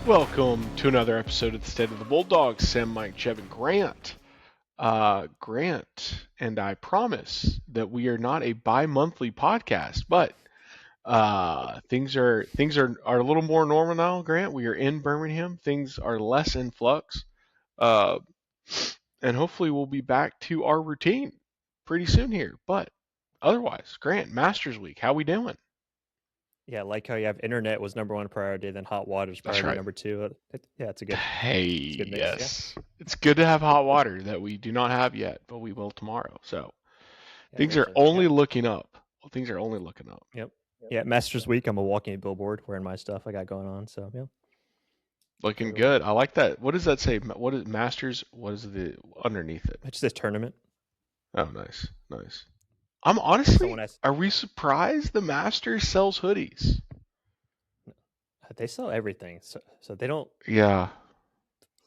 Welcome to another episode of the State of the Bulldogs. Sam, Mike, Chev, and Grant. Grant and I promise that we are not a bi-monthly podcast, but things are a little more normal now. Grant, we are in Birmingham. Things are less in flux, uh, and hopefully we'll be back to our routine pretty soon here. But otherwise, Grant, Masters Week, how we doing? Yeah, like how you have internet was number one priority, then hot water is That's priority right. number two. Yeah, it's a good Hey, mix. Yeah, yes. It's good to have hot water that we do not have yet, but we will tomorrow. So yeah, things are eventually. only Yep, looking up. Things are only looking up. yep, yeah. Masters Week, I'm a walking billboard wearing my stuff I got going on. So yeah, Looking everywhere. good. I like that. What does that say? What is Masters? What is the underneath it? It's just this tournament. Oh, nice, nice. I'm Someone honestly, asked, are we surprised the Masters sells hoodies? they sell everything, so they don't Yeah.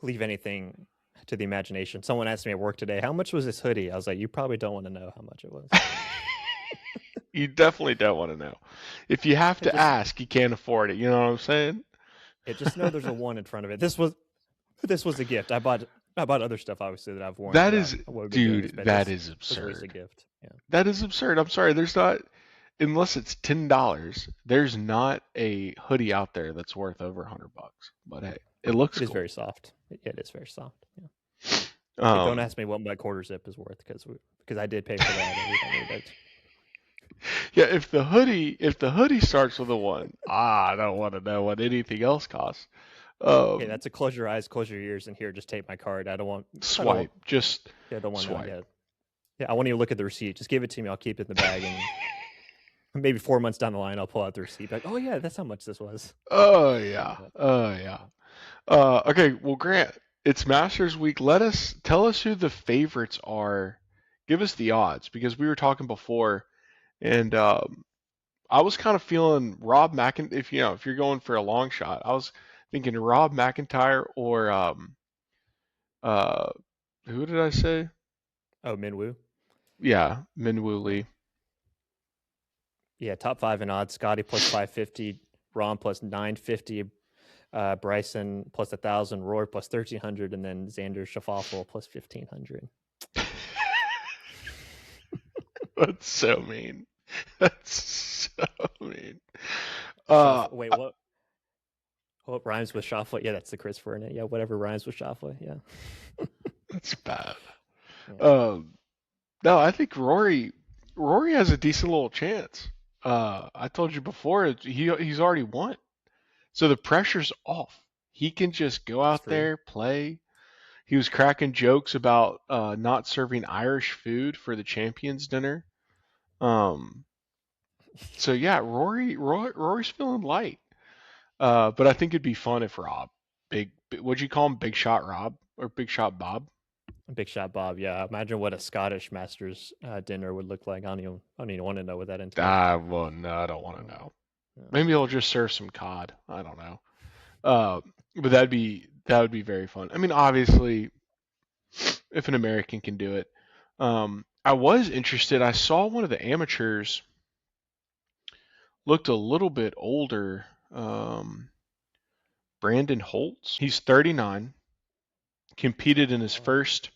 leave anything to the imagination. Someone asked me at work today, how much was this hoodie? I was like, you probably don't want to know how much it was. You definitely don't want to know. If you have to just ask, you can't afford it. You know what I'm saying? just know there's a one in front of it. This was a gift. I bought other stuff obviously that I've worn That throughout is, what we've been doing this, dude, but that this is was at least a absurd. gift. Yeah. That is absurd. I'm sorry. There's not, unless it's $10, there's not a hoodie out there that's worth over $100. But hey, it looks It is cool. very soft. It is very soft. Yeah. Hey, don't Um, ask me what my quarter zip is worth because I did pay for that. yeah, if the hoodie starts with a one, I don't want to know what anything else costs. Hey, Um, that's a close your eyes, close your ears, and here, just take my card. I don't want. Swipe, just Yeah, I don't want to know. swipe. Yeah, yeah. I want you to look at the receipt. Just give it to me. I'll keep it in the bag, and maybe 4 months down the line, I'll pull out the receipt. Like, oh yeah, that's how much this was. Oh yeah, oh yeah. Okay, well, Grant, it's Masters Week. Tell us who the favorites are. Give us the odds because we were talking before, and I was kind of feeling Rob McIntyre. If you're going for a long shot, I was thinking Rob McIntyre or uh, who did I say? Oh, Minwoo. Yeah, Minwoo Lee. Yeah, top five in odds. Scotty plus 550, Ron plus 950, Bryson plus 1,000, Roy plus 1,300, and then Xander Schauffele plus 1,500. That's so mean. That's so mean. Wait, what? What rhymes with Schauffele? Yeah, that's the Chris Vernon. Yeah, whatever rhymes with Schauffele. Yeah. That's bad. Yeah. No, I think Rory has a decent little chance. I told you before, he's already won, so the pressure's off. He can just go It's out free. there, play. He was cracking jokes about not serving Irish food for the champions dinner. Um, so yeah, Rory's feeling light. But I think it'd be fun if Rob, what'd you call him, Big Shot Rob or Big Shot Bob? Big Shot Bob. Yeah, imagine what a Scottish Masters dinner would look like. I don't even want to know what that entails. Well, no, I don't want to know. Yeah. Maybe he'll just serve some cod. I don't know. But that would be very fun. I mean, obviously, if an American can do it. I was interested. I saw one of the amateurs looked a little bit older. Brandon Holtz. He's 39. Competed in his first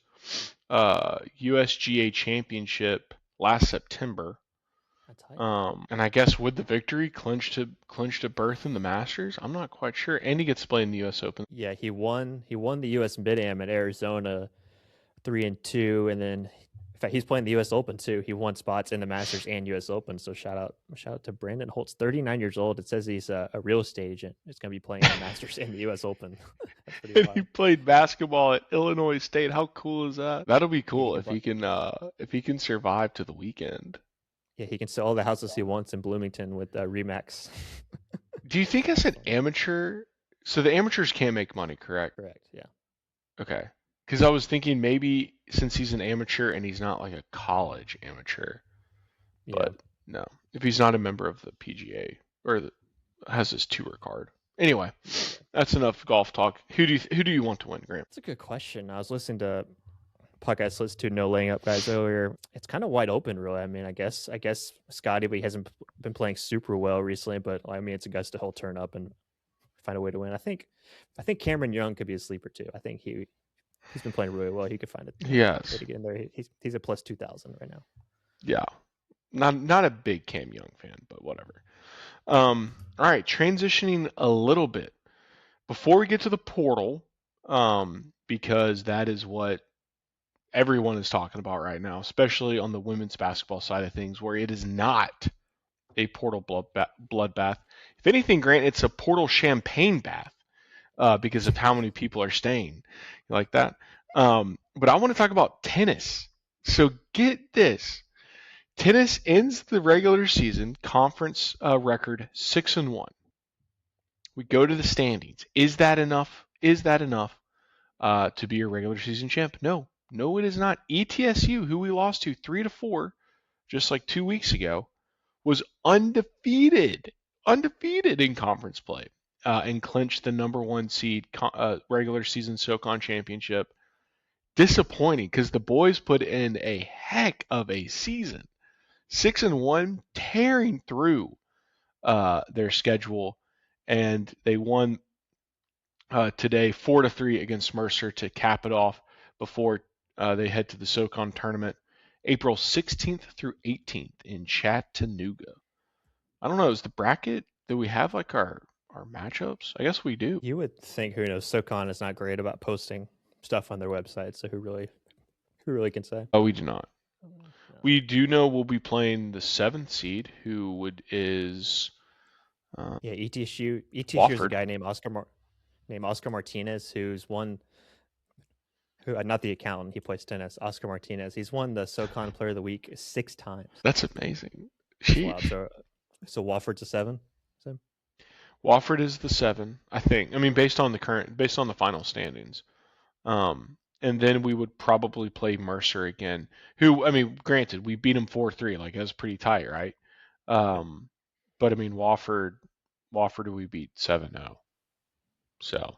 USGA championship last September. And I guess with the victory, clinched a berth in the Masters. I'm not quite sure. And he gets to play in the U.S. Open. Yeah, he won. He won the U.S. Mid Am at Arizona, 3-2, and then in fact he's playing the U.S. Open too. He won spots in the Masters and U.S. Open. So shout out to Brandon Holtz, 39 years old. It says he's a real estate agent. It's going to be playing the Masters and the U.S. Open. That's pretty And he wild. played basketball at Illinois State. How cool is that? That'll be Yeah, cool if he can survive to the weekend. yeah, he can sell all the houses he wants in Bloomington with Remax. Do you think as an amateur, so the amateurs can't make money, correct? Correct. Yeah. Okay. Because I was thinking maybe since he's an amateur and he's not like a college amateur, Yeah. but no, if he's not a member of the PGA or has his tour card. Anyway, that's enough golf talk. Who do you want to win, Grant? That's a good question. I was listening to podcast listened to No Laying Up guys earlier. It's kind of wide open, really. I mean, I guess Scotty, but he hasn't been playing super well recently. But I mean, it's a guy to he'll turn up and find a way to win. I think Cameron Young could be a sleeper too. I think he's been playing really well. He could find a way Yes. to get in there. He's a plus 2,000 right now. Yeah. Not a big Cam Young fan, but whatever. All right, transitioning a little bit before we get to the portal, because that is what everyone is talking about right now, especially on the women's basketball side of things, where it is not a portal bloodbath. If anything, Grant, it's a portal champagne bath because of how many people are staying. You like that? But I want to talk about tennis. So get this. Tennis ends the regular season conference record 6-1. We go to the standings. Is that enough? Is that enough to be a regular season champ? No, no, it is not. ETSU, who we lost to 3-4 just like 2 weeks ago, was undefeated in conference play, and clinched the number one seed regular season SoCon championship. Disappointing because the boys put in a heck of a season. 6-1, tearing through their schedule, and they won today 4-3 against Mercer to cap it off before they head to the SoCon tournament April 16th through 18th in Chattanooga. I don't know, is the bracket, do we have like our matchups? I guess we do. You would think, who knows, SoCon is not great about posting stuff on their website, so who really can say? Oh, we do not. No. We do know we'll be playing the seventh seed, who is Yeah, ETSU is a Wofford. guy named Oscar Martinez, who's won. Who not the accountant? He plays tennis. Oscar Martinez. He's won the SoCon Player of the Week 6 times. That's amazing. That's wild. Sheesh. So Wofford's a 7. So Wofford is the 7, I think. I mean, based on the final standings. And then we would probably play Mercer again, who, I mean, granted, we beat them 4-3, like that's pretty tight, right? yeah. But I mean, Wofford we beat 7-0. So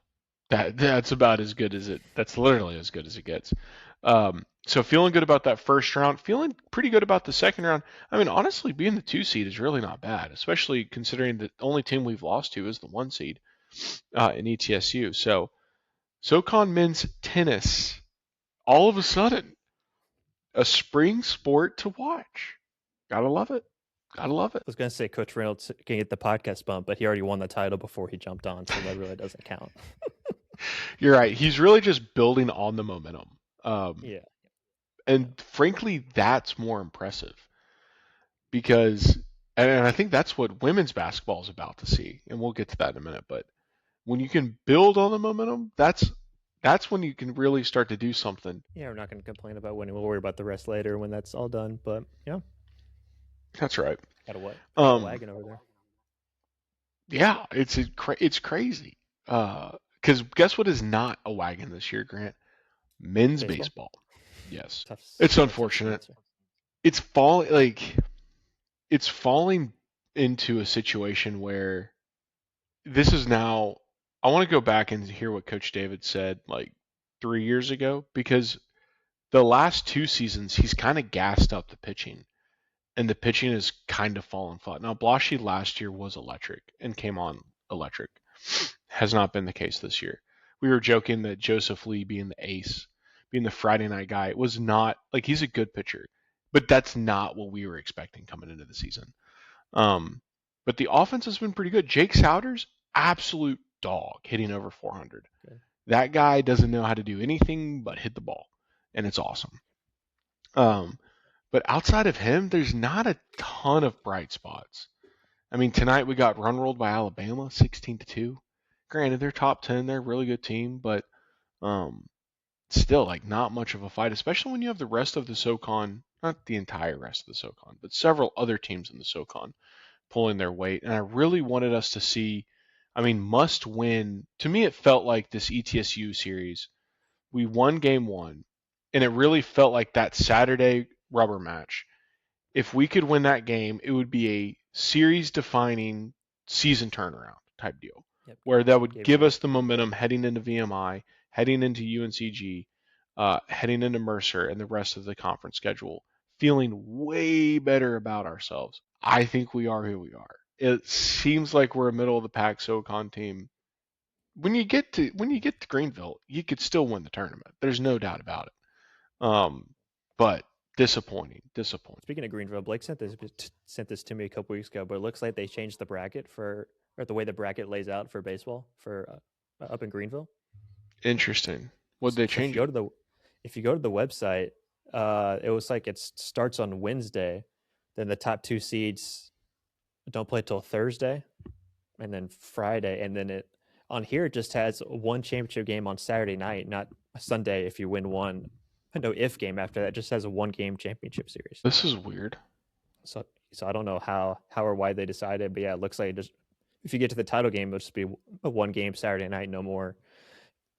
that's about as good as it. That's literally as good as it gets. So feeling good about that first round, feeling pretty good about the second round. I mean, honestly, being the 2 seed is really not bad, especially considering the only team we've lost to is the 1 seed in ETSU. So SoCon men's tennis, all of a sudden, a spring sport to watch. Gotta love it. Gotta love it. I was gonna say Coach Reynolds can get the podcast bump, but he already won the title before he jumped on, so that really doesn't count. You're right. He's really just building on the momentum. Um, Yeah. and frankly, that's more impressive because, and I think that's what women's basketball is about to see. And we'll get to that in a minute. But when you can build on the momentum, that's when you can really start to do something. Yeah, we're not gonna complain about winning. We'll worry about the rest later when that's all done. But yeah, That's right. got a Um, wagon over there. yeah, it's crazy. Because guess what is not a wagon this year, Grant? Men's Baseball. baseball. Yes, Tough. it's Another tough unfortunate. answer. It's falling into a situation where this is now. I want to go back and hear what Coach David said like 3 years ago because the last 2 seasons he's kind of gassed up the pitching and the pitching has kind of fallen flat. Now Blashy last year was electric and came on electric. Has not been the case this year. We were joking that Joseph Lee being the ace, being the Friday night guy, was not like he's a good pitcher, but that's not what we were expecting coming into the season. Um, but the offense has been pretty good. Jake Souders, absolute dog, hitting over 400. Good. That guy doesn't know how to do anything but hit the ball, and it's awesome. Um, but outside of him, there's not a ton of bright spots. I mean, tonight we got run rolled by Alabama, 16-2. Granted, they're top 10, they're a really good team, but um, still, like, not much of a fight, especially when you have the rest of the SoCon, not the entire rest of the SoCon, but several other teams in the SoCon pulling their weight. And I really wanted us to see, I mean, must win. To me, it felt like this ETSU series, we won game 1, and it really felt like that Saturday rubber match. If we could win that game, it would be a series defining season turnaround type deal Yep. where that would Gave give you us the momentum heading into VMI, heading into UNCG, heading into Mercer and the rest of the conference schedule, feeling way better about ourselves. I think we are who we are. It seems like we're a middle of the pack SoCon team when you get to Greenville, you could still win the tournament. There's no doubt about it. But disappointing, disappointing. Speaking of Greenville, Blake sent this to me a couple weeks ago, but it looks like they changed the bracket for or the way the bracket lays out for baseball for up in Greenville. Interesting. Would they So change it? if you go to the website, it was like it starts on Wednesday, then the top two seeds don't play till Thursday, and then Friday, and then it on here it just has one championship game on Saturday night, not Sunday if you win one. No if game after that, it just has a one game championship series. This is weird. So I don't know how or why they decided, but yeah, it looks like just if you get to the title game, it'll just be a one game Saturday night, no more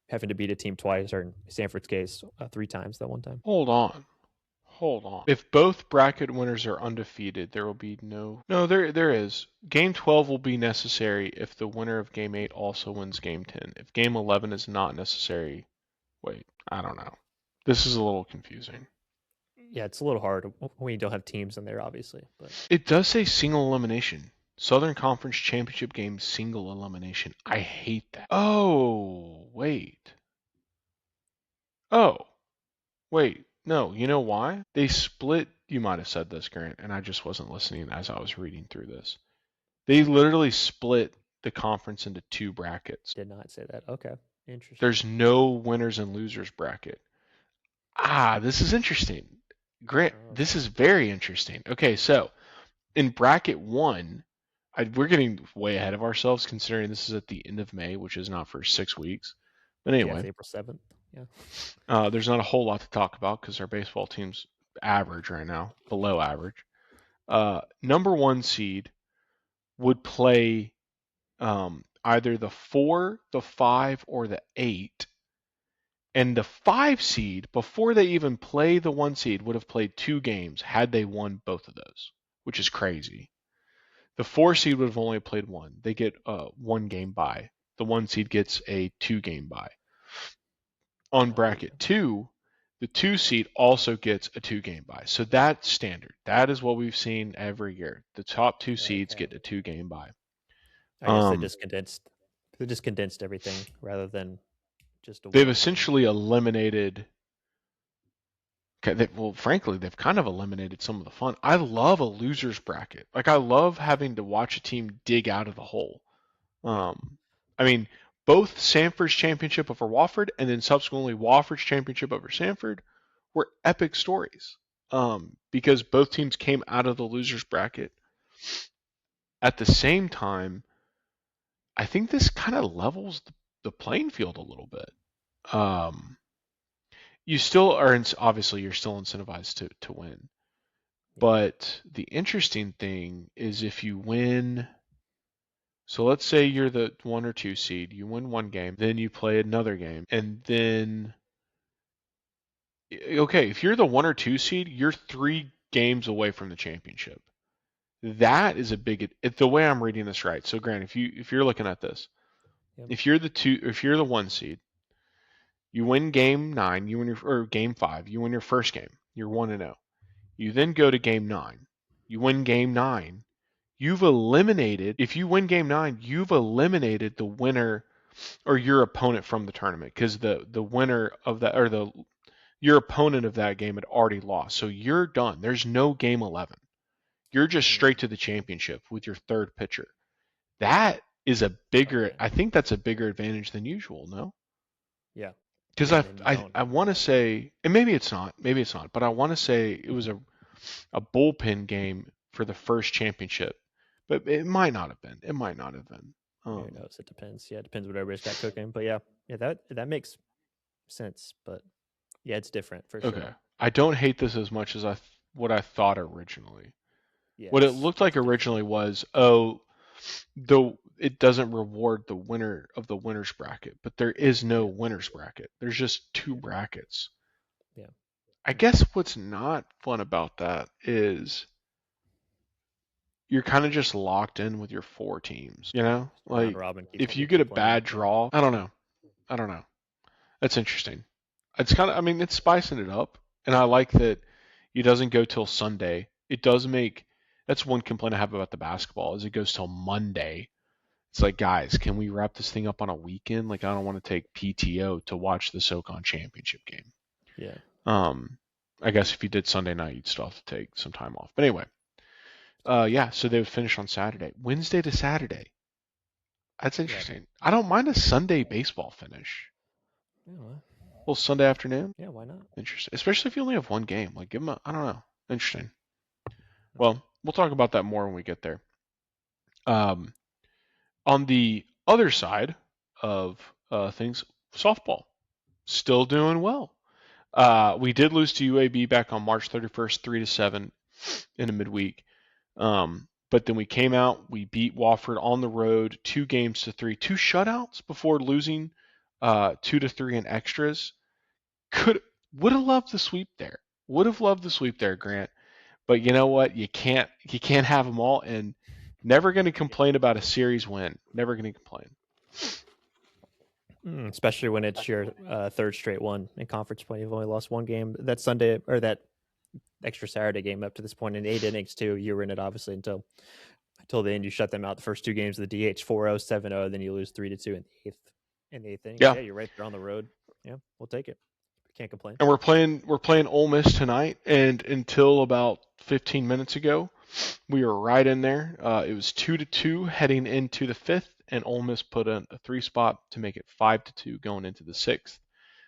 having to beat a team twice, or in Sanford's case, three times that one time. Hold on. Hold on. If both bracket winners are undefeated, there will be no, there is. Game 12 will be necessary if the winner of game 8 also wins game 10. If game 11 is not necessary, wait, I don't know. This is a little confusing. Yeah, it's a little hard when you don't have teams in there, obviously. But It does say single elimination. Southern Conference Championship game single elimination. I hate that. Oh, wait. Oh, wait. No, you know why? They split. You might have said this, Grant, and I just wasn't listening as I was reading through this. They literally split the conference into two brackets. did not say that. Okay, interesting. There's no winners and losers bracket. This is interesting. Grant, Oh, this okay. is very interesting. Okay, so in bracket one, we're getting way ahead of ourselves considering this is at the end of May, which is not for 6 weeks. But Yeah, it's anyway, April 7th. Yeah. there's not a whole lot to talk about because our baseball team's average right now, below average. Number one seed would play either the 4, the 5, or the 8. And the 5 seed, before they even play the 1 seed, would have played 2 games had they won both of those, which is crazy. The 4 seed would have only played one. They get a 1 game bye. The 1 seed gets a 2 game bye. On Oh yeah. bracket 2, the 2 seed also gets a 2 game bye. So that's standard. That is what we've seen every year. The top 2 seeds Okay. get a 2 game bye. I guess they Um, just condensed. They just condensed everything rather than just a they've one game. essentially eliminated. Okay, well, frankly, they've kind of eliminated some of the fun. I love a losers bracket. Like I love having to watch a team dig out of the hole. Yeah. Um, I mean, both Sanford's championship over Wofford and then subsequently Wofford's championship over Sanford were epic stories. Because both teams came out of the losers bracket at the same time. I think this kind of levels the playing field a little bit. Um, you still are obviously you're still incentivized to win. Yeah. But the interesting thing is if you win, so let's say you're the 1 or 2 seed, you win 1 game, then you play another game, and then okay, if you're the 1 or 2 seed, you're 3 games away from the championship. That is a big the way I'm reading this right. So Grant, if you're looking at this, Yeah. if you're the 1 seed, you win game 9, you win your or game 5, you win your first game, you're 1-0. You then go to game 9, you win game 9. You've eliminated, if you win game 9, you've eliminated the winner or your opponent from the tournament because the winner of that or the your opponent of that game had already lost. So you're done. There's no game 11. You're just straight Mm, to the championship with your third pitcher. That is a bigger, okay. I think that's a bigger advantage than usual, no? Yeah. Because Yeah. And then you don't. I want to say, and maybe it's not, but I want to say it was a bullpen game for the first championship, but it might not have been. It might not have been. Who knows? It depends. Yeah, it depends what everybody's got cooking. But yeah, yeah, that makes sense. But yeah, it's different for Okay. sure. I don't hate this as much as what I thought originally. Yeah, What it looked like it's different. originally was, oh, though it doesn't reward the winner of the winners bracket, but there is no Yeah, winners bracket. There's just two yeah, brackets. yeah. I guess what's not fun about that is you're kind of just locked in with your 4 teams, you know? Round Like robin, if you get a keep playing. bad Yeah, draw, I don't know. I don't know. That's interesting. It's kind of, I mean, it's spicing it up, and I like that it doesn't go till Sunday. It does make, that's one complaint I have about the basketball is it goes till Monday. It's like, guys, can we wrap this thing up on a weekend? Like, I don't want to take PTO to watch the SoCon championship game. Yeah. Um, I guess if you did Sunday night, you'd still have to take some time off. But anyway, yeah, so they would finish on Saturday. Wednesday to Saturday. That's Yeah. interesting. I don't mind a Sunday baseball finish. Yeah. Well, A little Sunday afternoon. yeah. Why not? Interesting. Especially if you only have one game. Like, give them a, I don't know. Interesting. No. Well, we'll talk about that more when we get there. Um, on the other side of things, softball still doing well. We did lose to UAB back on March 31st, 3-7 in a midweek. But then we came out, we beat Wofford on the road, 2-3, two shutouts before losing 2-3 in extras. Would have loved the sweep there. Would have loved the sweep there, Grant. But you know what? You can't have them all, and never going to complain about a series win. Never going to complain. Especially when it's your third straight one in conference play. You've only lost one game that Sunday or that extra Saturday game up to this point in 8 innings too. You were in it obviously until the end. You shut them out the first two games of the DH 4-0, 7-0, then you lose 3-2 in the eighth inning. Yeah, Yeah, you're right there on the road. Yeah, we'll take it. Can't complain. and we're playing Ole Miss tonight, and until about 15 minutes ago, we were right in there. It was 2-2 heading into the fifth, and Ole Miss put in a 3 spot to make it 5-2 going into the sixth.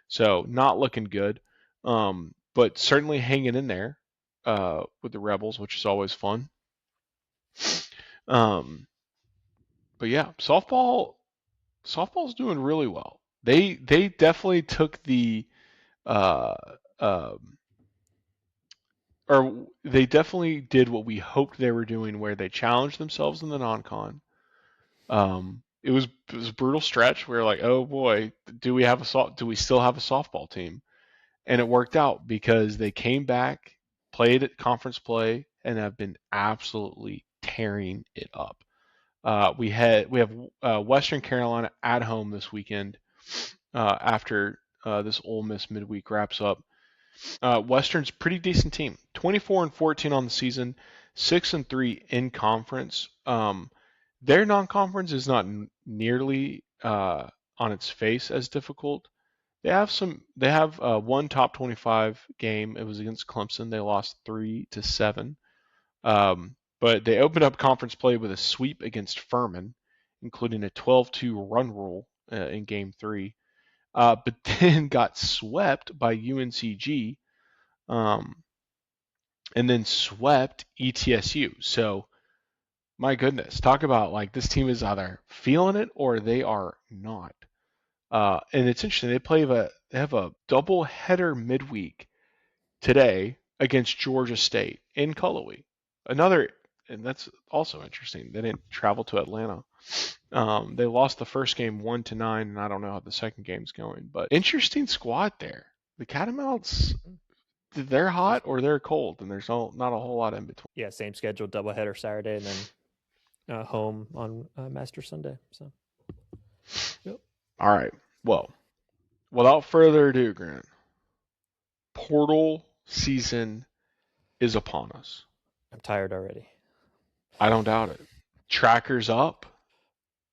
So not looking good, but certainly hanging in there with the Rebels, which is always fun. Um, but yeah, softball's doing really well. They definitely took the uh, um, or they definitely did what we hoped they were doing, where they challenged themselves in the non-con. It was a brutal stretch. We were like, oh boy, do we still have a softball team? And it worked out because they came back, played at conference play, and have been absolutely tearing it up. We have Western Carolina at home this weekend after this Ole Miss midweek wraps up. Western's pretty decent team, 24-14 on the season, 6-3 in conference. Their non-conference is not nearly on its face as difficult. They have one top 25 game. It was against Clemson. They lost 3-7. But they opened up conference play with a sweep against Furman, including a 12-2 run rule in game 3. But then got swept by UNCG, um, and then swept ETSU. So my goodness, talk about like this team is either feeling it or they are not. And it's interesting. They have a double header midweek today against Georgia State in Cullowhee. Another, and that's also interesting. They didn't travel to Atlanta. They lost the first game 1-9, and I don't know how the second game's going. But interesting squad there. The Catamounts, they're hot or they're cold, and there's not a whole lot in between. Yeah, same schedule, doubleheader Saturday, and then home on Master Sunday. So, yep. All right. Well, without further ado, Grant, portal season is upon us. I'm tired already. I don't doubt it. Trackers up.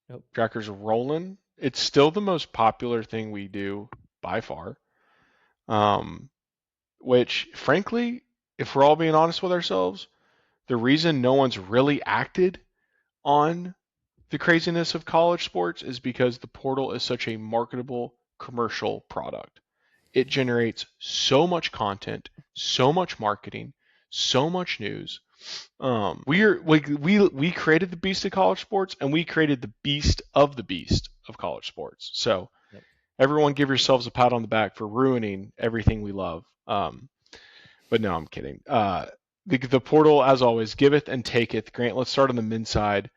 Nope. Trackers rolling. It's still the most popular thing we do by far. Which, frankly, if we're all being honest with ourselves, the reason no one's really acted on the craziness of college sports is because the portal is such a marketable commercial product. It generates so much content, so much marketing, so much news. We created the beast of college sports, and we created the beast of college sports. So Yep. everyone, give yourselves a pat on the back for ruining everything we love. But no, I'm kidding. The portal, as always, giveth and taketh. Grant, let's start on the men's side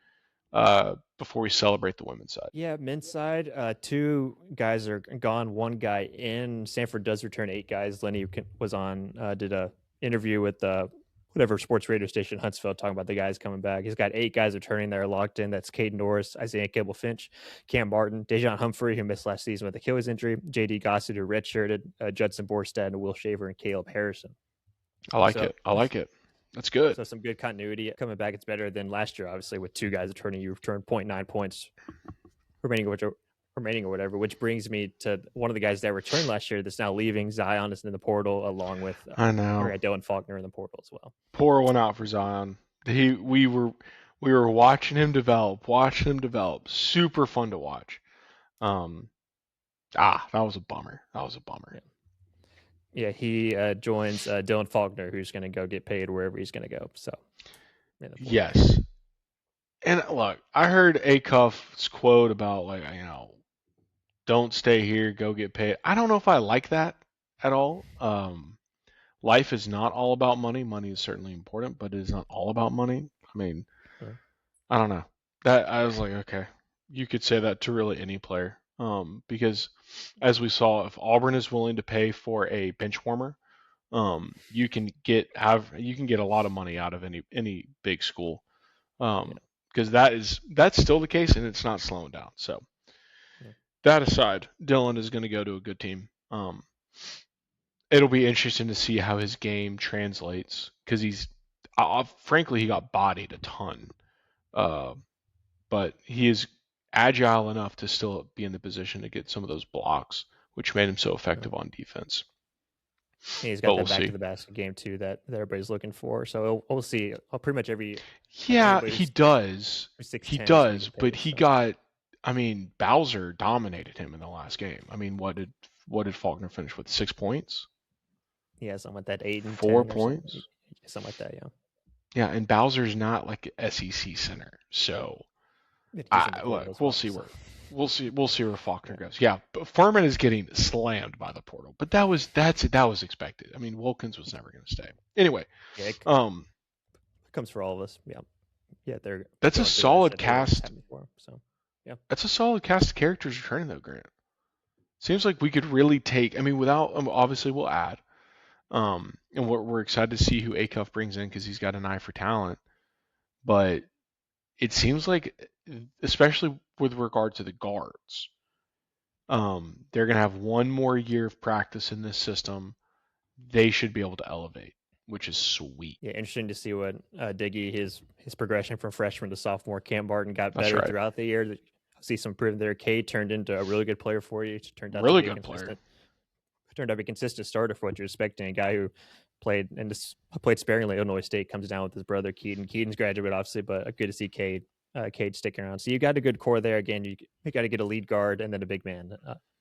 before we celebrate the women's side. Yeah, men's side, two guys are gone, one guy in. Samford does return 8 guys. Lenny was on, did a interview with whatever sports radio station, Huntsville, talking about the guys coming back. He's got 8 guys returning that are locked in. That's Caden Norris, Isaiah Cable Finch, Cam Martin, Dejan Humphrey, who missed last season with Achilles injury, JD Gossett, who redshirted, Judson Borstad, and Will Shaver, and Caleb Harrison. I like it. That's good. So some good continuity coming back. It's better than last year, obviously, with two guys returning. You returned 0.9 points remaining or whatever, which brings me to one of the guys that returned last year that's now leaving. Zion is in the portal, along with I know. Dylan Faulkner in the portal as well. Pour one out for Zion. We were watching him develop. Super fun to watch. Um, that was a bummer. That was a bummer. Yeah, he joins Dylan Faulkner, who's going to go get paid wherever he's going to go. So, in the portal. Yes. And look, I heard Acuff's quote about don't stay here, go get paid. I don't know if I like that at all. Life is not all about money. Money is certainly important, but it is not all about money. I mean, Yeah. I don't know. That I was like, okay, you could say that to really any player. Because as we saw, if Auburn is willing to pay for a bench warmer, you can get a lot of money out of any big school. Because that's still the case, and it's not slowing down. So that aside, Dylan is going to go to a good team. It'll be interesting to see how his game translates because frankly he got bodied a ton, but he is agile enough to still be in the position to get some of those blocks, which made him so effective on defense. And he's got But that we'll back see. to the basket game too that everybody's looking for. So we'll see. Pretty much Yeah, anybody he who's does. 6'10" He is going to does, get but paid. he So. got. I mean, Bowser dominated him in the last game. I mean, what did Faulkner finish with? 6 points? Yeah, something like that, 8 and 4 10 or something, points? something like that. Yeah. Yeah, and Bowser's not like an SEC center, so He's in the portal look, as well. So. we'll see where Faulkner Yeah. goes. Yeah, but Furman is getting slammed by the portal, but that was expected. I mean, Wilkins was never going to stay anyway. Yeah, it Um, comes for all of us. Yeah. Yeah, they're that's a going through what I solid said. Hey, what just cast. happened before? So, yeah. That's a solid cast of characters returning though, Grant. Seems like we could really take. I mean, without obviously we'll add. And we're excited to see who Acuff brings in because he's got an eye for talent. But it seems like, especially with regard to the guards, they're going to have one more year of practice in this system. They should be able to elevate, which is sweet. Yeah, interesting to see what Diggy his progression from freshman to sophomore. Cam Barton got That's better right. throughout the year. See some improvement there. Cade turned into a really good player for you. Turned out to Really be a good player. consistent. Turned out to be a consistent starter for what you're expecting. A guy who played sparingly at Illinois State comes down with his brother Keaton. Keaton's graduate, obviously, but good to see Cade sticking around. So you got a good core there. Again, you got to get a lead guard and then a big man.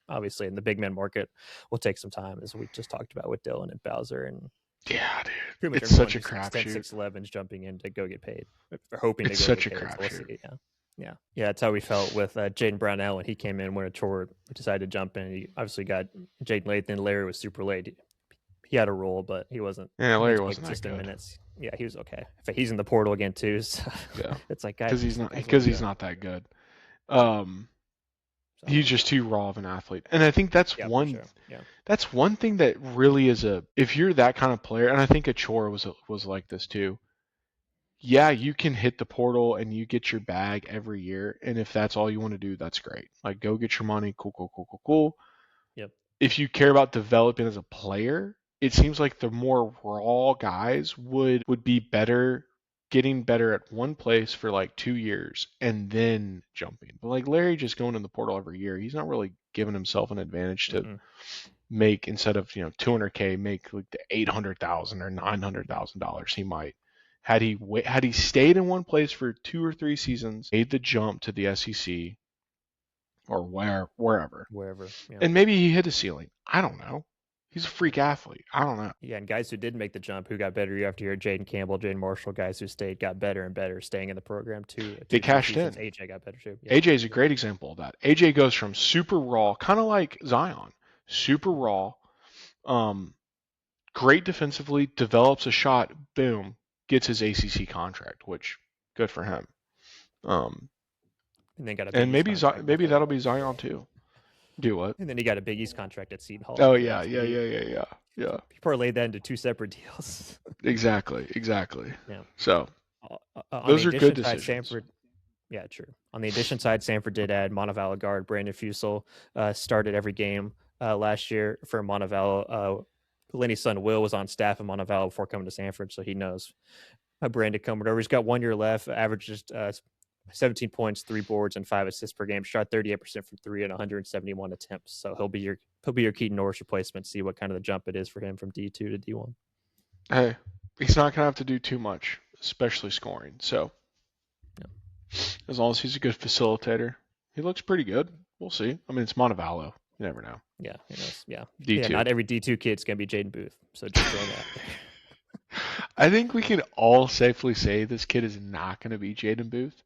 Obviously, in the big man market will take some time, as we just talked about with Dylan and Bowser and Yeah, dude. pretty much It's everyone such a who's 6'10", crapshoot. 6'11" jumping in to go get paid, or hoping It's to go such get a paid. So we'll crapshoot. see. Yeah. That's how we felt with Jaden Brownell when he came in when a chore decided to jump in. He obviously got Jaden late. Then Larry was super late. He had a role, but he wasn't. Yeah, He didn't Larry play wasn't that consistent good. minutes. Yeah, he was okay. He's in the portal again too. So Yeah, it's like guys, because he's not that good. Um, So, he's just too raw of an athlete, and I think that's yeah, for one. sure. Yeah. That's one thing that really is if you're that kind of player, and I think Achor was like this too. Yeah, you can hit the portal and you get your bag every year, and if that's all you want to do, that's great. Like go get your money, cool. Yep. If you care about developing as a player, it seems like the more raw guys would be better getting better at one place for like 2 years and then jumping. But like Larry just going in the portal every year, he's not really giving himself an advantage to Mm-mm. make instead of 200K make like the 800,000 or $900,000 he might had he stayed in one place for 2 or 3 seasons, made the jump to the SEC or wherever, Wherever. Yeah. and maybe he hit a ceiling. I don't know. He's a freak athlete. I don't know. Yeah, and guys who did make the jump, who got better year after year, Jaden Campbell, Jaden Marshall, guys who stayed, got better and better, staying in the program too. They 3 cashed seasons. in. AJ got better too. Yep. AJ is a great example of that. AJ goes from super raw, kind of like Zion, super raw, great defensively, develops a shot, boom, gets his ACC contract, which good for him. And then got a Big And East contract. maybe that'll be Zion too. Do what? And then he got a Big East contract at Seton Hall Oh after yeah, that. So yeah. he parlayed that into 2 separate deals. Exactly. Yeah. So On the those are good addition side, decisions. Samford. Yeah, true. On the addition side, Samford did add Montevallo guard Brandon Fusel. Started every game last year for Montevallo. Lenny's son Will was on staff in Montevallo before coming to Samford, so he knows Brandon coming over. He's got 1 year left, averages 17 points, 3 boards, and 5 assists per game. Shot 38% from three and 171 attempts. So he'll be your Keaton Norris replacement. See what kind of the jump it is for him from D2 to D1. Hey, he's not gonna have to do too much, especially scoring. So as long as he's a good facilitator, he looks pretty good. We'll see. I mean, it's Montevallo. You never know. Yeah, he knows. Yeah, D2. Not every D2 kid's gonna be Jaden Booth. So just throwing that. I think we can all safely say this kid is not going to be Jaden Booth.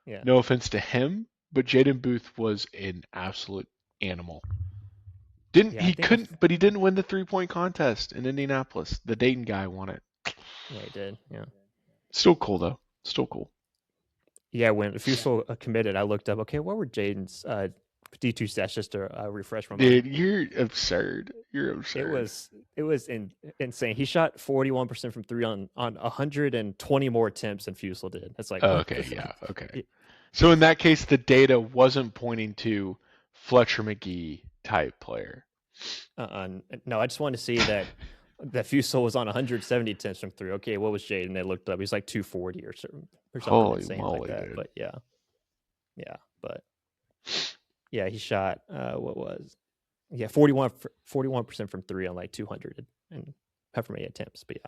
Yeah. No offense to him, but Jaden Booth was an absolute animal. He didn't win the 3-point contest in Indianapolis. The Dayton guy won it. Yeah, he did. Yeah. Still cool though. Still cool. Yeah, when Fusel committed, I looked up. Okay, what were Jaden's D2 stats just to refresh my mind? Dude, you're absurd. You're absurd. It was insane. He shot 41% from three on 120 more attempts than Fusel did. That's like okay, yeah, okay. So in that case, the data wasn't pointing to Fletcher McGee type player. No, I just wanted to see that Fusel was on 170 attempts from three. Okay, what was Jaden? They looked up. He's like 240 or something Holy insane moly, like that. dude. But but he shot 41% from three on like 200 and however many attempts. But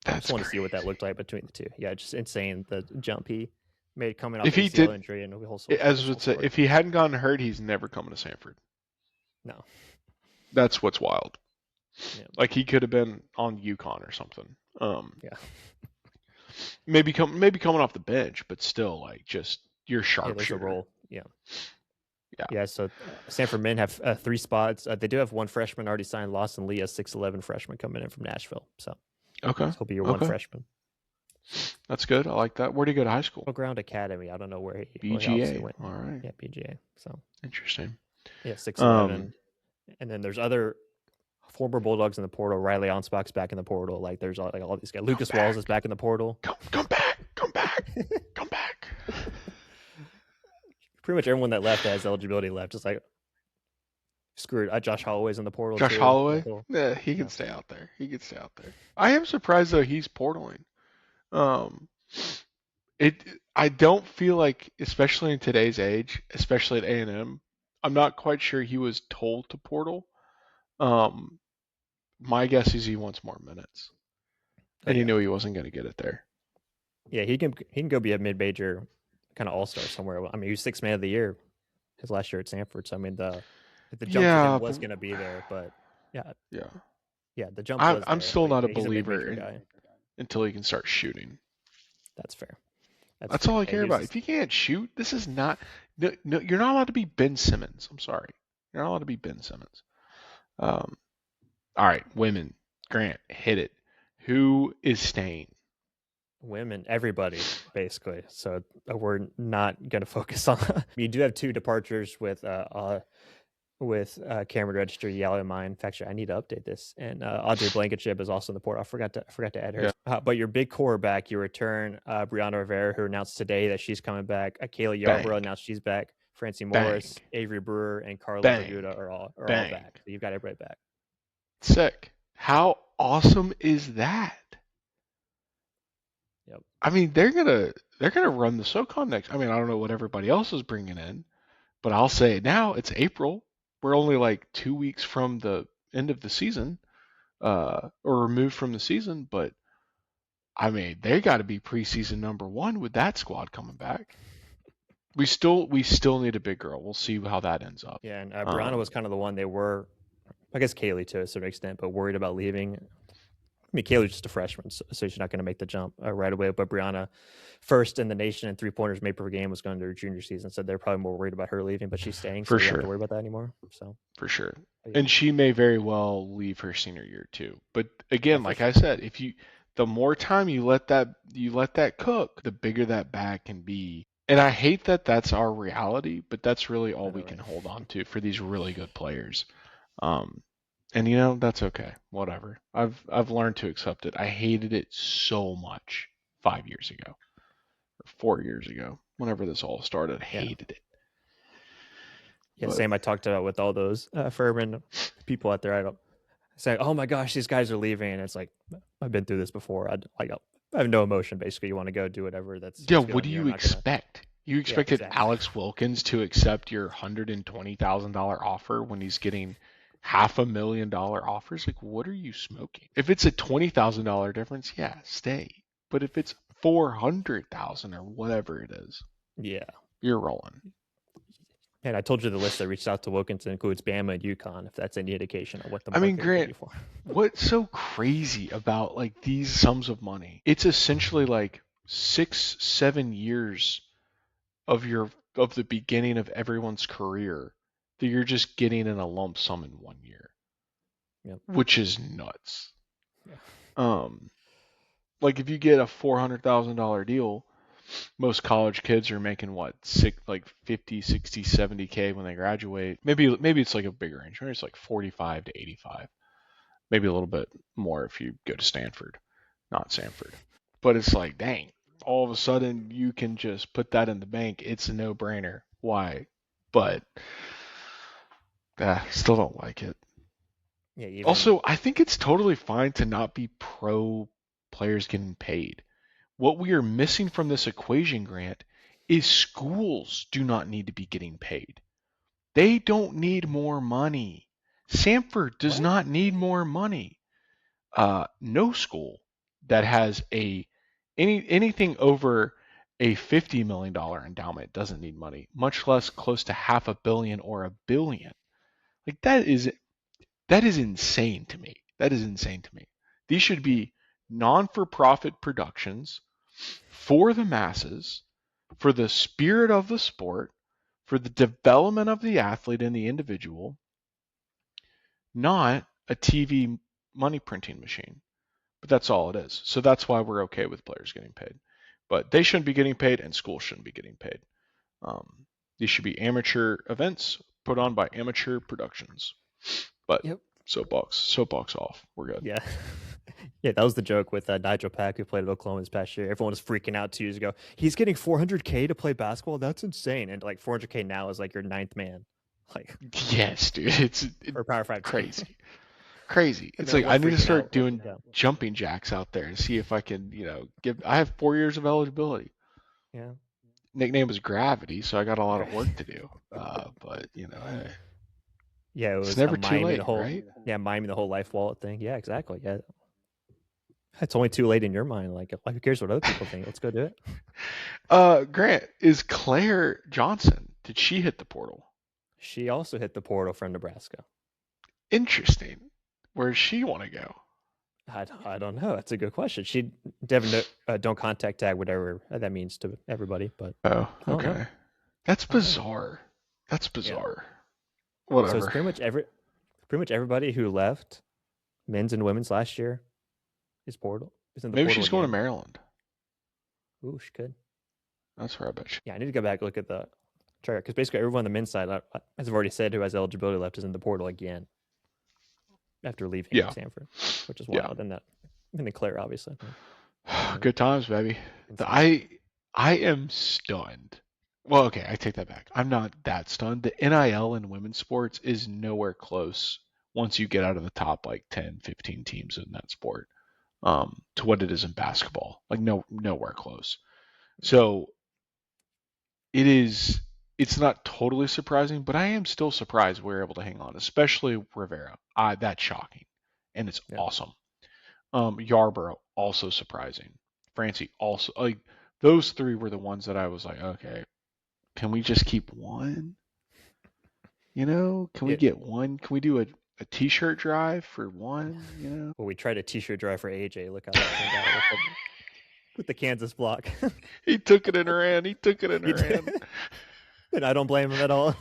I just want to see what that looked like between the two. Yeah, just insane the jump he made coming off ACL injury and if he hadn't gotten hurt, he's never coming to Samford. No, that's what's wild. Yeah. Like he could have been on UConn or something. Yeah. Maybe coming off the bench, but still like just your sharpshooter. Role. Yeah. So Samford men have 3 spots. They do have one freshman already signed, Lawson Lee, a 6'11" freshman coming in from Nashville. So he'll be your one freshman. That's good. I like that. Where did he go to high school? Ground Academy. I don't know where he went. All right. Yeah, BGA. So interesting. Yeah, 6'11". And then there's other former Bulldogs in the portal. Riley Onspach's back in the portal. Like there's all these guys. Lucas Walls is back in the portal. Come back. Pretty much everyone that left that has eligibility left. Just like screwed. Josh Holloway's in the portal. Josh Holloway? Yeah, he can stay out there. I am surprised though he's portaling. I don't feel like, especially in today's age, especially at A&M, I'm not quite sure he was told to portal. My guess is he wants more minutes, and he knew he wasn't going to get it there. Yeah, he can go be a mid-major kind of all-star somewhere. I mean, he was 6th man of the year his last year at Samford. So I mean, the jump for him was going to be there, but the jump. I'm still not a believer until he can start shooting. That's fair. That's all I care about. If you can't shoot, this is not. No, you're not allowed to be Ben Simmons. I'm sorry, you're not allowed to be Ben Simmons. All right, women. Grant, hit it. Who is staying? Women, everybody, basically. So we're not going to focus on. You do have 2 departures with Cameron Registry, Yali and mine. In fact, I need to update this. And Audrey Blankenship is also in the port. I forgot to add her. Yeah. But your big core back, you return Brianna Rivera, who announced today that she's coming back. Kayla Yarborough announced she's back. Francie Morris, Avery Brewer, and Carla Berguda are all back. So you've got everybody back. Sick. How awesome is that? Yep. I mean, they're gonna run the SoCon next. I mean, I don't know what everybody else is bringing in, but I'll say it now. It's April. We're only like 2 weeks from the end of the season, or removed from the season. But I mean, they got to be preseason #1 with that squad coming back. We still need a big girl. We'll see how that ends up. Yeah, and Brianna was kind of the one they were. I guess Kaylee to a certain extent, but worried about leaving. I mean, Kaylee's just a freshman, so she's not going to make the jump right away. But Brianna, first in the nation in 3-pointers made per game, was going to her junior season, so they're probably more worried about her leaving. But she's staying, so you don't have to worry about that anymore. So for sure, and she may very well leave her senior year too. But again, like I said, the more time you let that cook, the bigger that bag can be. And I hate that that's our reality, but that's really all we can hold on to for these really good players. And that's okay. Whatever. I've learned to accept it. I hated it so much 5 years ago or 4 years ago, whenever this all started. I hated it. Yeah, same. I talked about with all those Furman people out there. say, "Oh my gosh, these guys are leaving," and it's like, I've been through this before. I have no emotion. Basically, you want to go do whatever Yeah, that's good what on do you. you I'm not gonna. expect? You Yeah, expected exactly. Alex Wilkins to accept your $120,000 offer when he's getting $500,000 offers? Like, what are you smoking? If it's a $20,000 difference, yeah, stay. But if it's 400,000 or whatever it is, Yeah. you're rolling. And I told you the list that reached out to Wilkins includes Bama and UConn, if that's any indication of what the I mean, market could Grant, be for. what's so crazy about like these sums of money? It's essentially like 6, 7 years of the beginning of everyone's career that you're just getting in a lump sum in 1 year, Yep. which is nuts. Yeah. Um, like if you get a $400,000 deal, most college kids are making what, like 50, 60, 70K when they graduate. Maybe it's like a bigger range. Maybe it's like 45 to 85. Maybe a little bit more if you go to Stanford, not Samford. But it's like, dang, all of a sudden you can just put that in the bank. It's a no-brainer. Why? But still don't like it. Yeah, even Also, I think it's totally fine to not be pro players getting paid. What we are missing from this equation, Grant, is schools do not need to be getting paid. They don't need more money. Samford does what? not need more money. No school that has anything over a $50 million endowment doesn't need money, much less close to half a billion or a billion. Like that is insane to me. That is insane to me. These should Yeah. be non-for-profit productions for the masses, for the spirit of the sport, for the development of the athlete and the individual, not a TV money printing machine. But that's all it is. So that's why we're okay with players getting paid. But they shouldn't be getting paid, and schools shouldn't be getting paid. Um, these should be amateur events put on by amateur productions. But Yep. soapbox off. We're good. Yeah. Yeah, that was the joke with Nigel Pack, who played at Oklahoma this past year. Everyone was freaking out 2 years ago. He's getting 400K to play basketball. That's insane. And like 400K now is like your ninth man, like Yes, dude. It's for a Power Five team. crazy. Crazy. And It's then like I everyone's need to freaking start out. Like, doing yeah, jumping jacks out there and see if I can, give. I have 4 years of eligibility. yeah. Nickname is Gravity, so I got a lot of work to do. But hey, Yeah, it it's was a never too miming the late, whole right? yeah, miming the whole life wallet thing. Yeah, exactly. Yeah. It's only too late in your mind. Like who cares what other people think? Let's go do it. Grant, is Claire Johnson? Did she hit the portal? She also hit the portal from Nebraska. Interesting. Where does she want to go? I don't know. That's a good question. She Devin don't contact tag, whatever that means to everybody, but Oh, I don't know. okay. That's I don't know. bizarre. That's Yeah. bizarre. So it's Whatever. pretty much everybody who left men's and women's last year is in the Maybe portal she's going to again. Maryland. Ooh, she could. That's where I bet she. Yeah, I need to go back and look at the chart because basically everyone on the men's side, as I've already said, who has eligibility left is in the portal again after leaving Yeah, Sanford, which is yeah. wild. And then Claire, obviously. Yeah, Good times, baby. insane. I am stunned. Well, okay, I take that back. I'm not that stunned. The NIL in women's sports is nowhere close once you get out of the top like 10, 15 teams in that sport, to what it is in basketball. Like nowhere close. So it's not totally surprising, but I am still surprised we're able to hang on, especially Rivera. That's shocking. And it's Yeah. awesome. Yarborough also surprising. Francie also, like, those three were the ones that I was like, okay, can we just keep one? Can we Yeah. get one? Can we do a t-shirt drive for one? Well, we tried a t-shirt drive for AJ. Look how that turned out with the Kansas block. He took it in her hand. He took it in He her hand. did. And I don't blame him at all.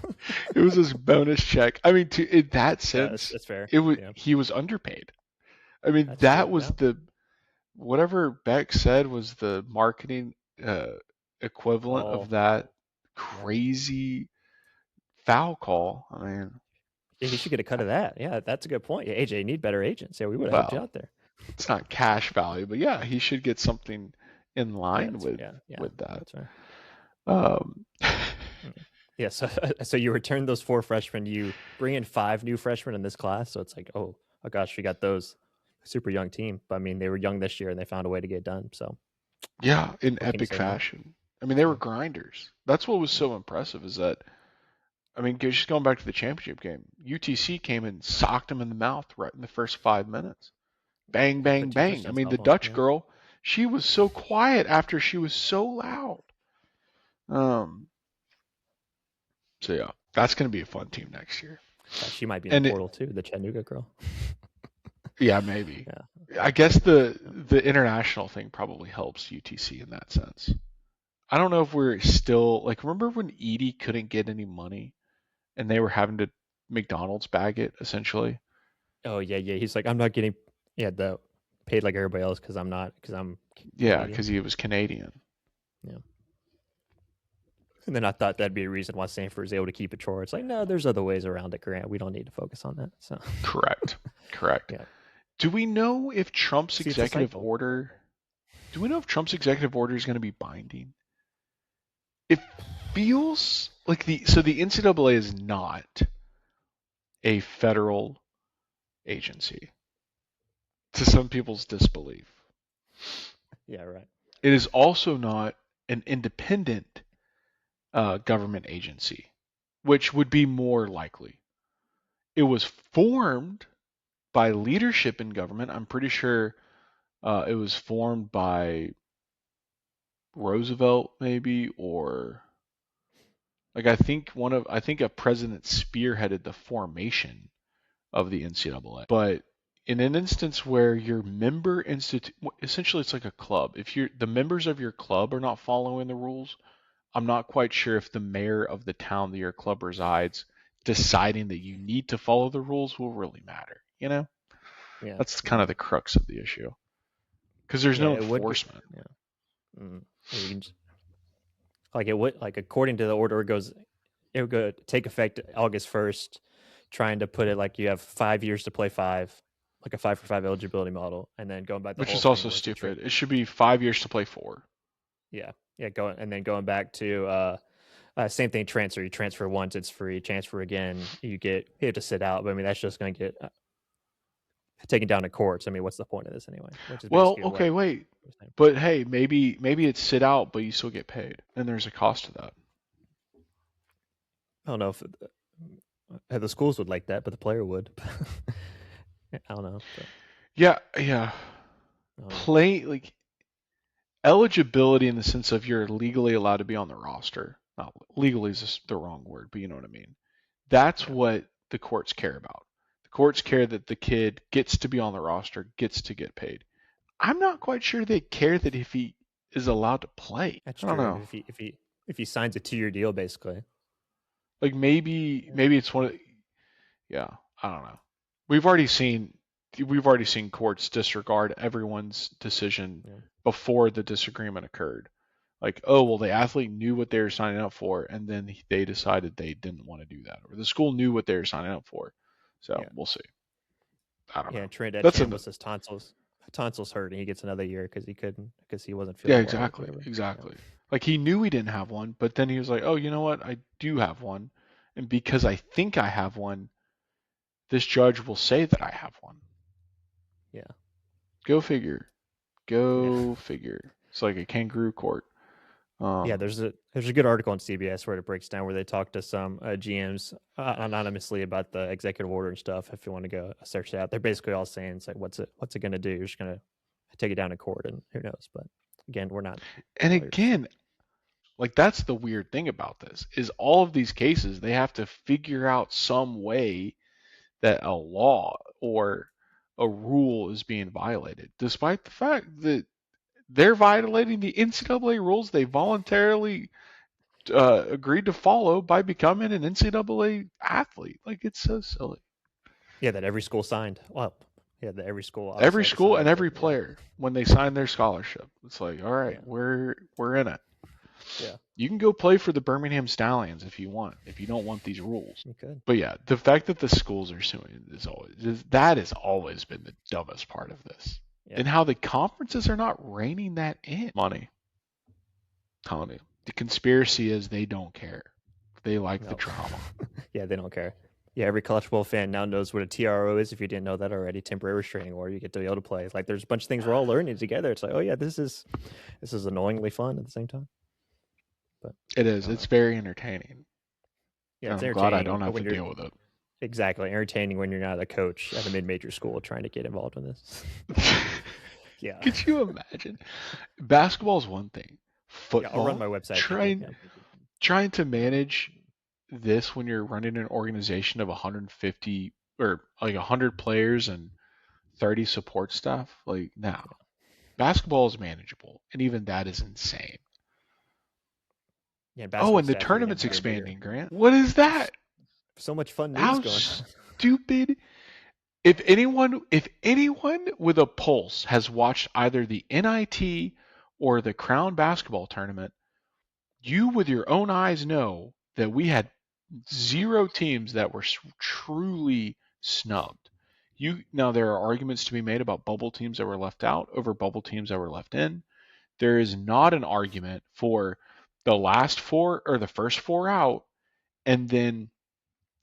It was his bonus check. I mean, in that Yeah, sense, that's fair. it was Yeah, he was underpaid. I mean, that's that true. was Yeah. the whatever Beck said was the marketing equivalent of Call. that Yeah. crazy foul call. I mean, Yeah, he should get a cut of that. Yeah, that's a good point. Yeah, AJ, you need better agents. Yeah, we would have helped you well, out there. it's not cash value, but yeah, he should get something in Yeah, line with yeah, with that. that's right. Um, Mm. Yeah, so so you return those four freshmen. You bring in five new freshmen in this class, so it's like, oh, oh gosh, we got those super young team. But I mean, they were young this year and they found a way to get it done. So Yeah, in what can you epic say now? fashion. I mean, they were Yeah, grinders. That's what was yeah. so impressive is that, I mean, just going back to the championship game, UTC came and socked him in the mouth right in the first 5 minutes. Bang, Yeah, put bang, two bang. I touchdowns mean, the up on. Dutch Yeah, girl, she was so quiet after she was so loud. Um, so yeah, that's going to be a fun team next year. gosh, she might be in the And it, portal too. The Chattanooga girl. yeah, maybe. Yeah, I guess the yeah. the international thing probably helps UTC in that sense. I don't know if we're still like remember when Edie couldn't get any money and they were having to McDonald's bag it essentially. Oh yeah, yeah. He's like, I'm not getting the paid like everybody else because I'm not because I'm Yeah, Canadian. because he was Canadian. Yeah. And then I thought that'd be a reason why Samford was able to keep it short. It's like, no, there's other ways around it, Grant. We don't need to focus on that. So Correct. Correct. yeah. Do we know if Trump's See, it's a executive cycle. order do we know if Trump's executive order is going to be binding? It feels like the NCAA is not a federal agency to some people's disbelief. Yeah, right. It is also not an independent government agency, which would be more likely. It was formed by leadership in government. I'm pretty sure it was formed by Roosevelt, maybe, or like I think a president spearheaded the formation of the NCAA. But in an instance where your member institute, essentially it's like a club. If the members of your club are not following the rules, I'm not quite sure if the mayor of the town that your club resides deciding that you need to follow the rules will really matter. You know, Yeah. that's kind of the crux of the issue because there's Yeah, no it would get enforcement. yeah. Yeah, you can just, like it would like according to the order it would go take effect August 1st, trying to put it like you have 5 years to play five, like a 5 for 5 eligibility model, and then going back the Which whole is thing also was the trade. stupid. It should be 5 years to play four. Yeah. Yeah, going and then going back to same thing transfer. You transfer once, it's free. Transfer again, you have to sit out. But I mean, that's just going to get taken down to courts. I mean, what's the point of this anyway? Which is Well, basically what okay, wait, we're saying. but hey, maybe it's sit out, but you still get paid, and there's a cost to that. I don't know if the schools would like that, but the player would. I don't know. But Yeah, yeah. I don't know. Play like eligibility in the sense of you're legally allowed to be on the roster. Not legally is just the wrong word, but you know what I mean. That's Yeah. what the courts care about. The courts care that the kid gets to be on the roster, gets to get paid. I'm not quite sure they care that if he is allowed to play. That's I don't true. know. If he signs a 2 year deal, basically. Like maybe Yeah. maybe it's one of yeah, I don't know. We've already seen we've already seen courts disregard everyone's decision Yeah. before the disagreement occurred. Like, oh, well, the athlete knew what they were signing up for, and then they decided they didn't want to do that, or the school knew what they were signing up for. So Yeah. we'll see. I don't Yeah. know. Trinidad That's a Chambliss' tonsils hurt, and he gets another year because he wasn't yeah, feeling well or exactly, whatever. Yeah. exactly. Like he knew he didn't have one, but then he was like, oh, you know what? I do have one, and because I think I have one, this judge will say that I have one. Yeah. Go figure. Yeah. Go figure. It's like a kangaroo court. Yeah, Um, there's a good article on CBS where it breaks down where they talk to some GMs anonymously about the executive order and stuff. If you want to go search it out, they're basically all saying it's like, what's it going to do? You're just going to take it down to court, and who knows? But again, we're not and lawyers. again, like that's the weird thing about this is all of these cases they have to figure out some way that a law or a rule is being violated, despite the fact that they're violating the NCAA rules they voluntarily agreed to follow by becoming an NCAA athlete. Like it's so silly. Yeah, that every school signed. Well, yeah, that every school obviously Every had to school and sign, but every yeah, player when they sign their scholarship, it's like, all right, yeah, we're in it. yeah, You can go play for the Birmingham Stallions if you want, if you don't want these rules. you could. But yeah, the fact that the schools are suing is always that has always been the dumbest part of this. Yeah, And how the conferences are not reining that in. Money. Telling you. The conspiracy is they don't care. They like the no, drama. yeah, they don't care. Yeah, every college football fan now knows what a TRO is. If you didn't know that already, temporary restraining order, you get to be able to play. Like there's a bunch of things we're all learning together. It's like, oh yeah, this is annoyingly fun at the same time. But It I is. don't It's know. very entertaining, Yeah, and it's I'm glad I entertaining don't have to when you're deal with exactly entertaining when you're not a coach at a mid-major school trying to get involved in this. it. Yeah, Could you imagine? Basketball is one thing. yeah. I'll run Football, my website if you could. trying Yeah, trying to manage this when you're running an organization of 150 or like 100 players and 30 support staff, like no. Basketball is manageable, and even that is insane. yeah. Oh, Basketball and the staff's getting tournament's bigger and bigger. expanding, Grant. What is that? So much fun news How going on. stupid. If anyone with a pulse has watched either the NIT or the Crown basketball tournament, you with your own eyes know that we had zero teams that were truly snubbed. You now there are arguments to be made about bubble teams that were left out over bubble teams that were left in. There is not an argument for the last four or the first four out, and then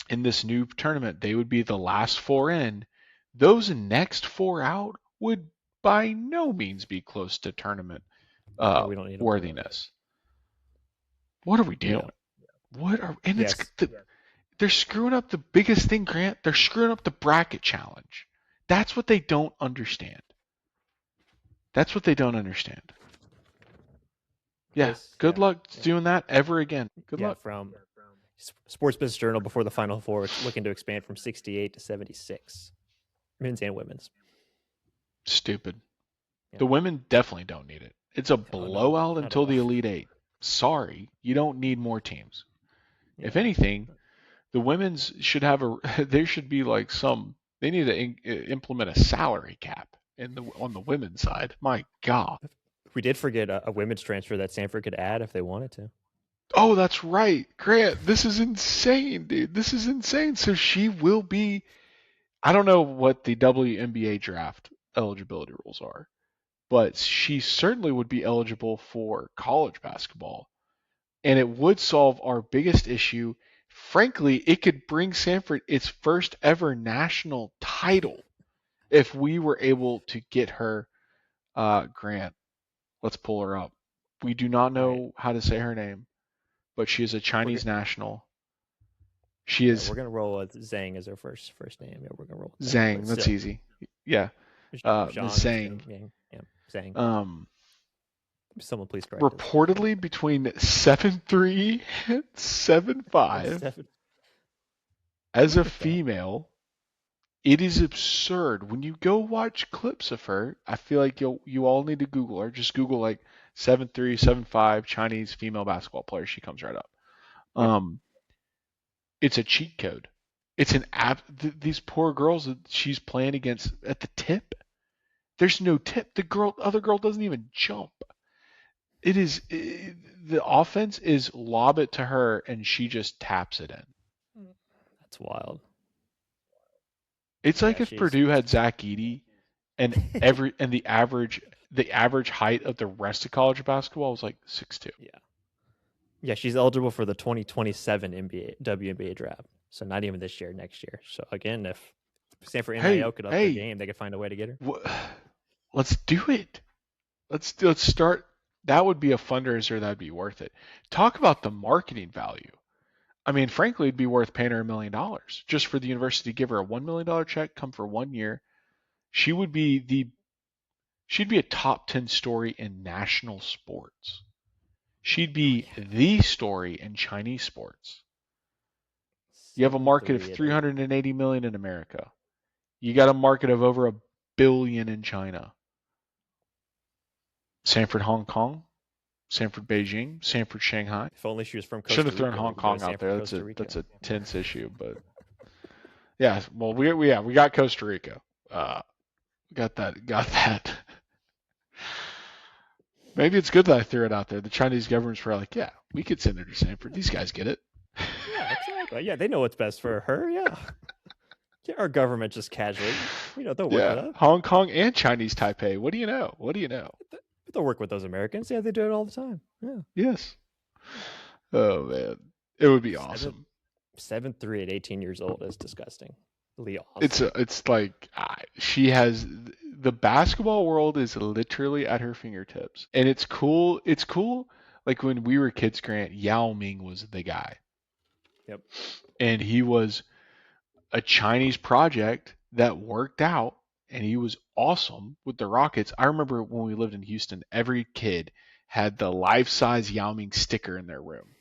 in this new tournament they would be the last four in. Those next four out would by no means be close to tournament Yeah, we don't need them. worthiness. What are we Yeah, doing? What are and it's yes, they're screwing up the biggest thing, Grant. They're screwing up the bracket challenge. That's what they don't understand. That's what they don't understand. Yeah, this. good luck doing that ever again. Good Yeah, luck. from Sports Business Journal before the Final Four, it's looking to expand from 68 to 76, men's and women's. Stupid. Yeah. The women definitely don't need it. It's a Oh no, blowout not at until all. the Elite Eight. Sorry, you don't need more teams. If Yeah, anything, the women's should have a. There should be like some. They need to implement a salary cap in the on the women's side. My God. we did forget a women's transfer that Samford could add if they wanted to. Oh, that's right, Grant. This is insane, dude. This is insane. So she will be. I don't know what the WNBA draft eligibility rules are, but she certainly would be eligible for college basketball, and it would solve our biggest issue. Frankly, it could bring Samford its first ever national title if we were able to get her. Grant, let's pull her up. We do not All right, know how to say her name, but she is a we're Chinese national. She yeah, is we're gonna roll with Zhang as her first name. Yeah, we're gonna roll with that. Zhang. But That's still, easy. Yeah, Miss Zhang, Zhang. yeah, Zhang. Um, Someone please correct us. reportedly between 7'3" and 7'5". Seven. As a Look at that. female, it is absurd. When you go watch clips of her, I feel like you all need to Google her. Just Google like 7'3", 7'5" Chinese female basketball player. She comes right up. Yep. Um, it's a cheat code. It's an app. These poor girls that she's playing against at the tip. There's no tip. Other girl doesn't even jump. The offense is lob it to her and she just taps it in. That's wild. It's like Yeah, if she's Purdue had Zach Edey and the average height of the rest of college basketball was like 6'2". yeah, yeah, she's eligible for the 2027 NBA WNBA draft. So not even this year, next year. So again, if Stanford NIL Hey, could up their hey, game, they could find a way to get her. let's do it. Let's start. That would be a fundraiser. That'd be worth it. Talk about the marketing value. I mean, frankly, it'd be worth paying her $1 million just for the university to give her a $1 million check, come for 1 year. She would be she'd be a top 10 story in national sports. She'd Oh be yeah, the story in Chinese sports. You have a market of 7'3" at 380 million in America. You got a market of over $1 billion in China. Sanford Hong Kong, Sanford Beijing, Sanford Shanghai. If only she was from Should Costa have thrown Rica, we Hong could go to Kong out Sanford, there. Costa Rica. That's a tense issue, but yeah. Well, we got Costa Rica. Got that. Maybe it's good that I threw it out there. The Chinese government's probably like, yeah, we could send her to Sanford. These guys get it. Yeah, exactly. Yeah, they know what's best for her. Yeah. Yeah, our government just casually, they'll work with Yeah, us. Hong Kong and Chinese Taipei. What do you know? What do you know? They'll work with those Americans. Yeah, they do it all the time. Yeah. Yes. Oh man, it would be Seven, awesome. 7-3 at 18 years old is disgusting. Really It's awesome. it's like she has the basketball world is literally at her fingertips, and it's cool. It's cool. Like when we were kids, Grant, Yao Ming was the guy, Yep. and he was a Chinese project that worked out, and he was awesome with the Rockets. I remember when we lived in Houston, every kid had the life-size Yao Ming sticker in their room.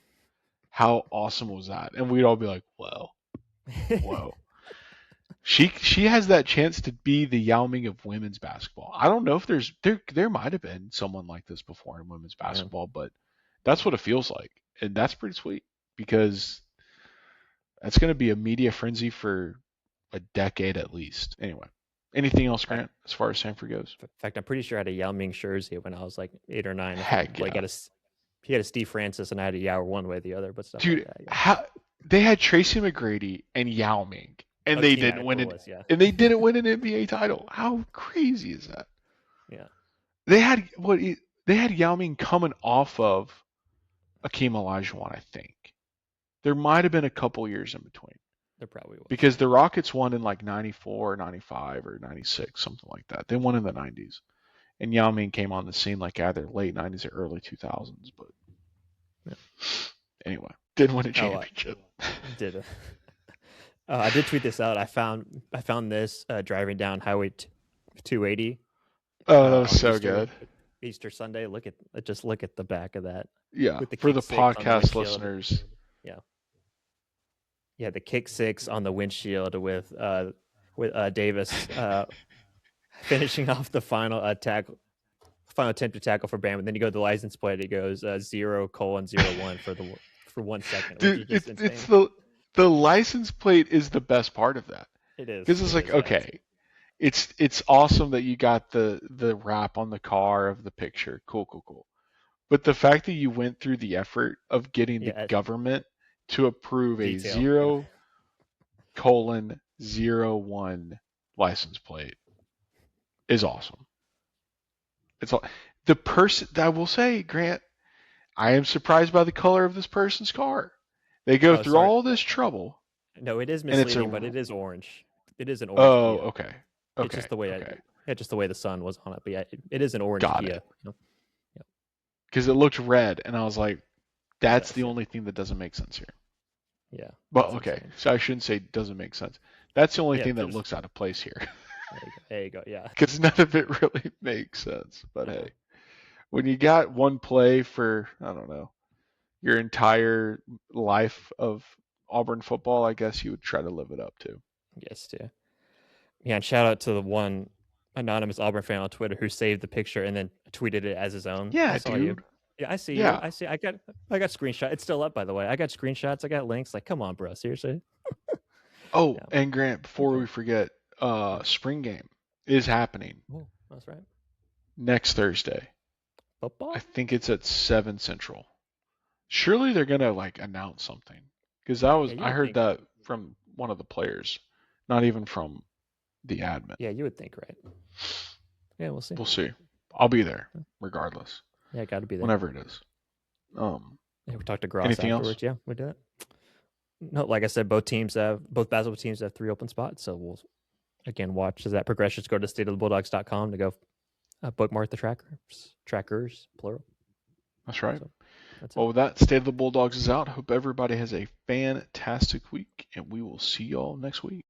How awesome was that? And we'd all be like, "Whoa, whoa." She has that chance to be the Yao Ming of women's basketball. I don't know if there might have been someone like this before in women's Yeah. basketball, but that's what it feels like, and that's pretty sweet because that's going to be a media frenzy for a decade at least. Anyway, anything else, In fact, Grant, as far as Sanford goes? I'm pretty sure I had a Yao Ming jersey when I was like 8 or 9. I think Heck like yeah, he had a Steve Francis and I had a Yao one way or the other, but stuff like dude. that. Yeah. How they had Tracy McGrady and Yao Ming, and Oh, they team didn't that's win what it it, was. Yeah. and they didn't win an NBA title. How crazy is that? Yeah. They had what they had Yao Ming coming off of Akeem Olajuwon, I think. There might have been a couple years in between There probably was. because Yeah. the Rockets won in like 94, 95, or 96, something like that. They won in the 90s. And Yao Ming came on the scene like either late 90s or early 2000s. But Yeah. anyway, didn't win a Oh, championship. did I did tweet this out. I found this driving down Highway 280 Oh, that was on so good. Easter Sunday. Look at the back of that Yeah, with the for kick the six on the podcast windshield. listeners. Yeah, yeah, the kick six on the windshield with Davis finishing off the final attempt to tackle for Bam, and then you go to the license plate. It goes 0:01 for 1 second, which Dude, is just it's insane. the license plate is the best part of that. It is. Because it's It like, is. Yeah. okay, it's awesome that you got the wrap on the car of the picture. Cool, cool, cool. But the fact that you went through the effort of getting the Yeah. government to approve a Detail. Yeah. 0:01 license plate is awesome. It's all the person I will say, Grant, I am surprised by the color of this person's car. They go Oh, through sorry. all this trouble No, it is and it's misleading, but a it is orange. It is an orange oh, Kia. okay. It's Okay. just the way Okay. just the way the sun was on it. But yeah, it is an orange Got Kia. it. Yep. Because it looked red and I was like, It that's does. the Yeah. only thing that doesn't make sense here. Yeah. But It's okay, insane. so I shouldn't say doesn't make sense. That's the only Yeah. thing that looks out of place here. There you go. Yeah. Because none of it really makes sense. But Yeah. hey, when you got one play for, I don't know, your entire life of Auburn football, I guess you would try to live it up to. Yes. Too. Yeah. And shout out to the one anonymous Auburn fan on Twitter who saved the picture and then tweeted it as his own. I Yeah, saw you. dude. Yeah, I see you. Yeah. I see. I got screenshot. It's still up, by the way. I got screenshots. I got links. Like, come on, bro. Seriously. Oh, Yeah. and Grant, before Okay. we forget, spring game is happening Oh, that's right. next Thursday. I Football. think it's at 7 Central. Surely they're gonna like announce something because Yeah, you I would heard think. that from one of the players, not even from the admin. Yeah, you would think, right? Yeah, we'll see. We'll see. I'll be there regardless, Yeah, got to be there. whenever it is. Yeah, we talked to Gross Anything else? afterwards. Yeah, we do that. No, like I said, both basketball teams have 3 open spots. So we'll again watch as that progresses. Go to stateofthebulldogs.com to go bookmark the trackers, plural. That's right. So that's Well, it. with that, State of the Bulldogs is out. Hope everybody has a fantastic week, and we will see y'all next week.